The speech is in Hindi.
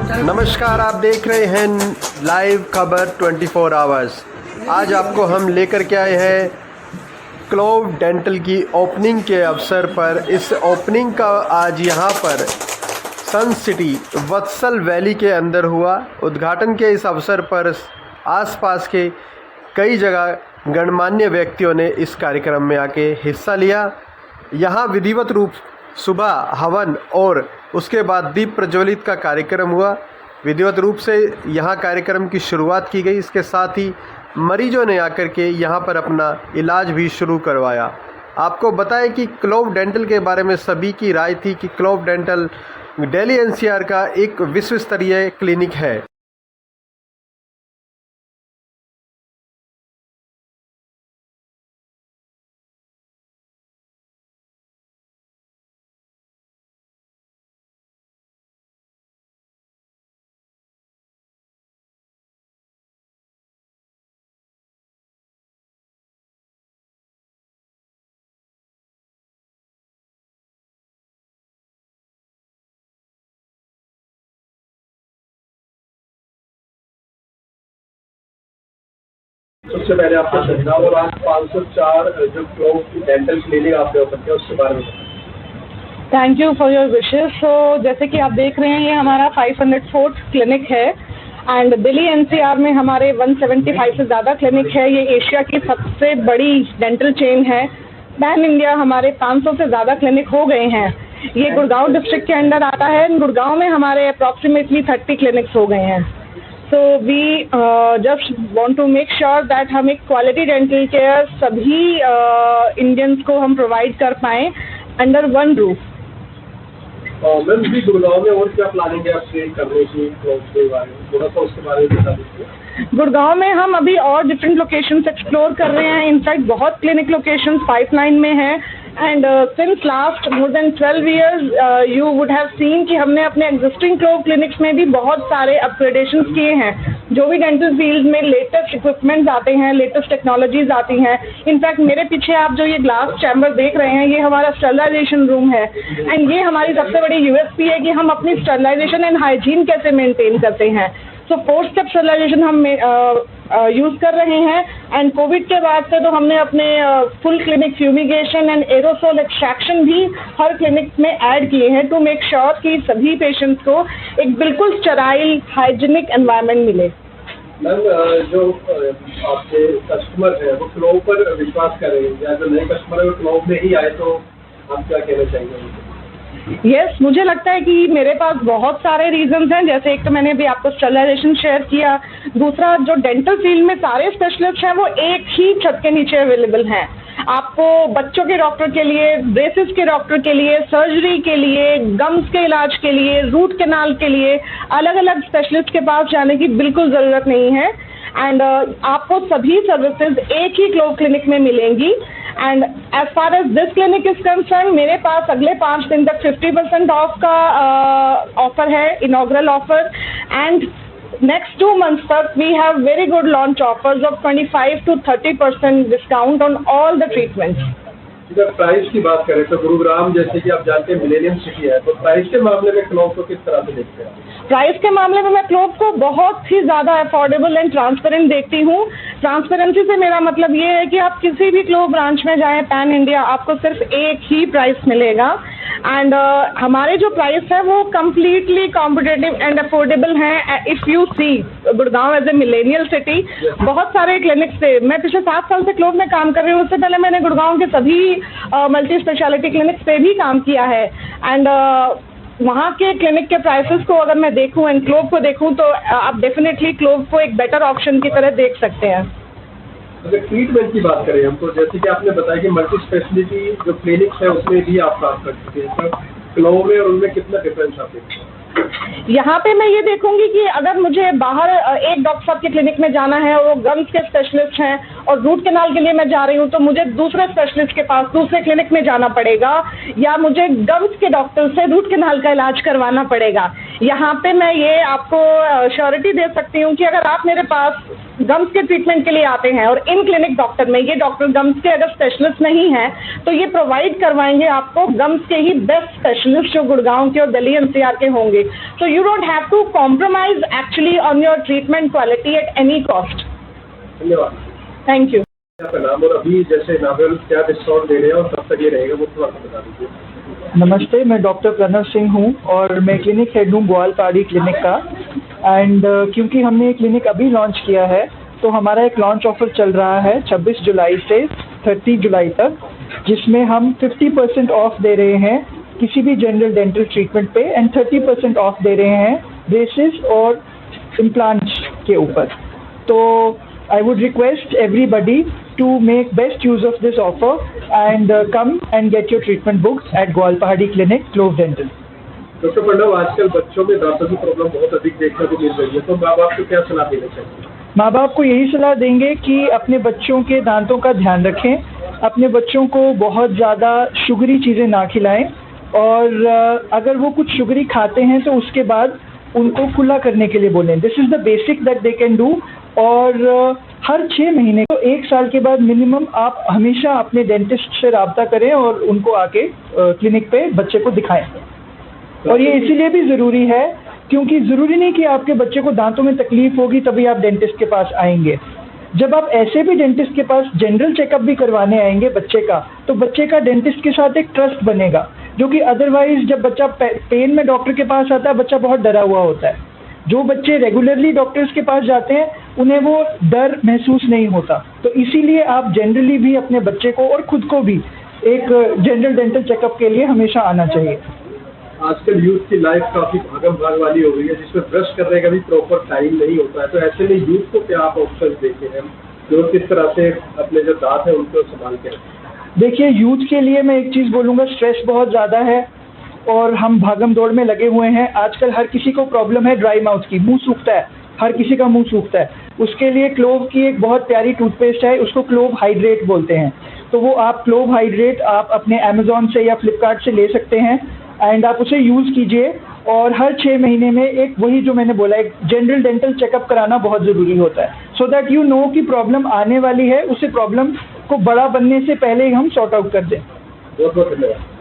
नमस्कार, आप देख रहे हैं लाइव खबर 24 आवर्स। आज आपको हम लेकर के आए हैं क्लोव डेंटल की ओपनिंग के अवसर पर। इस ओपनिंग का आज यहाँ पर सन सिटी वत्सल वैली के अंदर हुआ। उद्घाटन के इस अवसर पर आसपास के कई जगह गणमान्य व्यक्तियों ने इस कार्यक्रम में आके हिस्सा लिया। यहाँ विधिवत रूप सुबह हवन और उसके बाद दीप प्रज्वलित का कार्यक्रम हुआ। विधिवत रूप से यहाँ कार्यक्रम की शुरुआत की गई। इसके साथ ही मरीजों ने आकर के यहाँ पर अपना इलाज भी शुरू करवाया। आपको बताएं कि क्लोव डेंटल के बारे में सभी की राय थी कि क्लोव डेंटल दिल्ली एनसीआर का एक विश्व स्तरीय क्लिनिक है। सबसे पहले आपका धन्यवाद। और आज 504 जो क्लोव डेंटल क्लिनिक आपने ओपन किया उसके बारे में thank you for your wishes. So जैसे कि आप देख रहे हैं ये हमारा 504th क्लिनिक है एंड दिल्ली एनसीआर में हमारे 175 से ज़्यादा क्लिनिक है। ये एशिया की सबसे बड़ी डेंटल चेन है। पैन इंडिया हमारे 500 से ज़्यादा क्लिनिक हो गए हैं। ये गुड़गांव डिस्ट्रिक्ट के अंदर आता है। गुड़गांव में हमारे अप्रॉक्सीमेटली 30 क्लिनिक्स हो गए हैं। So we just want to make sure that हम एक क्वालिटी डेंटल केयर सभी इंडियंस को हम प्रोवाइड कर पाएँ अंडर वन रूफ। मैम भी गुड़गांव में और क्या प्लानिंग है आप ट्रेन करने की क्लोव के बारे में, थोड़ा सा उसके बारे में बता दीजिए। गुड़गांव में हम अभी और डिफरेंट लोकेशंस एक्सप्लोर कर रहे हैं। इनफैक्ट बहुत क्लिनिक लोकेशंस पाइपलाइन में हैं and since last more than 12 years you would have seen कि हमने अपने एग्जिस्टिंग क्लोव क्लिनिक्स में भी बहुत सारे अपग्रेडेशंस किए हैं। जो भी डेंटल फील्ड में लेटेस्ट इक्विपमेंट्स आते हैं, लेटेस्ट टेक्नोलॉजीज आती हैं। इनफैक्ट मेरे पीछे आप जो ये ग्लास चैम्बर देख रहे हैं ये हमारा स्टरलाइजेशन रूम है एंड ये हमारी सबसे बड़ी यूएसपी है कि हम अपनी स्टरलाइजेशन एंड हाइजीन कैसे मेंटेन करते हैं। सो 4 स्टेप स्टरलाइजेशन हम यूज़ कर रहे हैं एंड कोविड के बाद से तो हमने अपने full clinic fumigation and aerosol extraction भी हर क्लिनिक में ऐड किए हैं टू मेक श्योर कि सभी पेशेंट्स को एक बिल्कुल स्टेराइल हाइजीनिक एनवायरनमेंट मिले। मैम जो आपके कस्टमर हैं वो क्लोव पर विश्वास करें या जो नए कस्टमर है वो क्लोव में ही आए तो आप क्या कहना चाहेंगे? यस, मुझे लगता है कि मेरे पास बहुत सारे रीजंस हैं। जैसे एक तो मैंने भी आपको स्टरलाइजेशन शेयर किया। दूसरा, जो डेंटल फील्ड में सारे स्पेशलिस्ट हैं वो एक ही छत के नीचे अवेलेबल हैं। आपको बच्चों के डॉक्टर के लिए, ब्रेसेस के डॉक्टर के लिए, सर्जरी के लिए, गम्स के इलाज के लिए, रूट कैनाल के लिए अलग अलग स्पेशलिस्ट के पास जाने की बिल्कुल ज़रूरत नहीं है एंड आपको सभी सर्विसेज एक ही क्लोव क्लिनिक में मिलेंगी। And as far as this clinic is concern, मेरे पास अगले 5 दिन तक 50% ऑफ का ऑफर है, inaugural offer. And next 2 months तक we have very good launch offers of 25 to 30% discount on all the treatments. अगर प्राइस की बात करें तो गुरुग्राम जैसे कि आप जानते हैं मिलेनियम सिटी है, तो प्राइस के मामले में क्लोव को किस तरह से देखते हैं? प्राइस के मामले में मैं क्लोव को बहुत ही ज़्यादा अफोर्डेबल एंड ट्रांसपेरेंट देखती हूँ। ट्रांसपेरेंसी से मेरा मतलब ये है कि आप किसी भी क्लोव ब्रांच में जाएं पैन इंडिया, आपको सिर्फ एक ही प्राइस मिलेगा एंड हमारे जो प्राइस है वो कम्प्लीटली कॉम्पिटेटिव एंड अफोर्डेबल हैं। If you see Gurgaon as a millennial city, बहुत सारे क्लिनिक्स थे। मैं पिछले 7 साल से क्लोव में काम कर रही हूँ। उससे पहले मैंने गुड़गांव के सभी मल्टी स्पेशलिटी क्लिनिक्स पे भी काम किया है एंड वहाँ के क्लिनिक के प्राइसेस को अगर मैं देखूँ एंड क्लोव को देखूँ तो आप डेफिनेटली क्लोव को एक बेटर ऑप्शन की तरह देख सकते हैं। अगर ट्रीटमेंट की बात करें हम तो जैसे कि आपने बताया कि मल्टी स्पेशलिटी जो क्लिनिक्स है उसमें भी आप काम कर सकते हैं, तो क्लोव में और उनमें कितना डिफरेंस आप देखते हैं? यहाँ पे मैं ये देखूंगी कि अगर मुझे बाहर एक डॉक्टर साहब के क्लिनिक में जाना है और वो गम्स के स्पेशलिस्ट हैं और रूट कैनाल के लिए मैं जा रही हूँ तो मुझे दूसरे स्पेशलिस्ट के पास दूसरे क्लिनिक में जाना पड़ेगा या मुझे गम्स के डॉक्टर से रूट कैनाल का इलाज करवाना पड़ेगा। यहाँ पे मैं ये आपको श्योरिटी दे सकती हूँ कि अगर आप मेरे पास गम्स के ट्रीटमेंट के लिए आते हैं और इन क्लिनिक डॉक्टर में ये डॉक्टर गम्स के अगर स्पेशलिस्ट नहीं हैं तो ये प्रोवाइड करवाएंगे आपको गम्स के ही बेस्ट स्पेशलिस्ट जो गुड़गांव के और दिल्ली एनसीआर के होंगे. So you don't have to compromise actually on your treatment quality at any cost. धन्यवाद. Thank you. आपका नाम और अभी जैसे नावल क्या डिस्काउंट दे रहे हैं और कब तक ये रहेगा वो थोड़ा सा बता दीजिए. नमस्ते, मैं डॉक्टर प्रणव सिंह हूँ और मैं क्लिनिक हेड हूँ ग्वालपाड़ी क्लिनिक का. एंड क्योंकि हमने ये क्लिनिक अभी लॉन्च किया है तो हमारा एक लॉन्च ऑफर चल रहा है 26 जुलाई से 30 जुलाई तक, जिसमें हम 50% ऑफ दे रहे हैं किसी भी जनरल डेंटल ट्रीटमेंट पे एंड 30% ऑफ दे रहे हैं ब्रेसेस और इम्प्लांट्स के ऊपर. तो I would request everybody to make best use of this offer and come and get your treatment booked at Gwalpahadi Clinic, Clove Dental. Doctor Pranav, आजकल बच्चों में दांतों की प्रॉब्लम बहुत अधिक देखने को मिल रही है, तो माँ बाप को क्या सलाह देना चाहिए? माँ बाप को यही सलाह देंगे कि अपने बच्चों के दांतों का ध्यान रखें, अपने बच्चों को बहुत ज़्यादा शुगरी चीज़ें ना खिलाएं और अगर वो कुछ शुगरी खाते हैं तो उसके बाद उनको खुला करने के लिए बोलें. This is the basic that they can do. और हर 6 महीने तो 1 साल के बाद मिनिमम आप हमेशा अपने डेंटिस्ट से रब्ता करें और उनको आके क्लिनिक पे बच्चे को दिखाएं. और ये इसीलिए भी ज़रूरी है क्योंकि ज़रूरी नहीं कि आपके बच्चे को दांतों में तकलीफ होगी तभी आप डेंटिस्ट के पास आएंगे. जब आप ऐसे भी डेंटिस्ट के पास जनरल चेकअप भी करवाने आएंगे बच्चे का, तो बच्चे का डेंटिस्ट के साथ एक ट्रस्ट बनेगा, जो कि अदरवाइज जब बच्चा पेन में डॉक्टर के पास आता है बच्चा बहुत डरा हुआ होता है. जो बच्चे रेगुलरली डॉक्टर्स के पास जाते हैं उन्हें वो डर महसूस नहीं होता. तो इसीलिए आप जनरली भी अपने बच्चे को और खुद को भी एक जनरल डेंटल चेकअप के लिए हमेशा आना चाहिए. आजकल यूथ की लाइफ काफी भागम भाग वाली हो गई है, जिसमें ब्रश करने का भी प्रॉपर टाइम नहीं होता है, तो ऐसे में यूथ को क्या आप ऑप्शन देते हैं जो किस तरह से अपने जो दांत है उनको संभाल के रखें? देखिए, यूथ के लिए मैं एक चीज़ बोलूँगा, स्ट्रेस बहुत ज़्यादा है और हम भागम दौड़ में लगे हुए हैं. आजकल हर किसी को प्रॉब्लम है ड्राई माउथ की, मुंह सूखता है, हर किसी का मुंह सूखता है. उसके लिए क्लोव की एक बहुत प्यारी टूथपेस्ट है, उसको क्लोव हाइड्रेट बोलते हैं. तो वो आप क्लोव हाइड्रेट आप अपने अमेज़ॉन से या फ्लिपकार्ट से ले सकते हैं एंड आप उसे यूज़ कीजिए. और हर 6 महीने में एक वही जो मैंने बोला एक जनरल डेंटल चेकअप कराना बहुत ज़रूरी होता है, सो दैट यू नो कि प्रॉब्लम आने वाली है, उसे प्रॉब्लम को बड़ा बनने से पहले ही हम सॉर्ट आउट कर दें. बहुत बहुत धन्यवाद.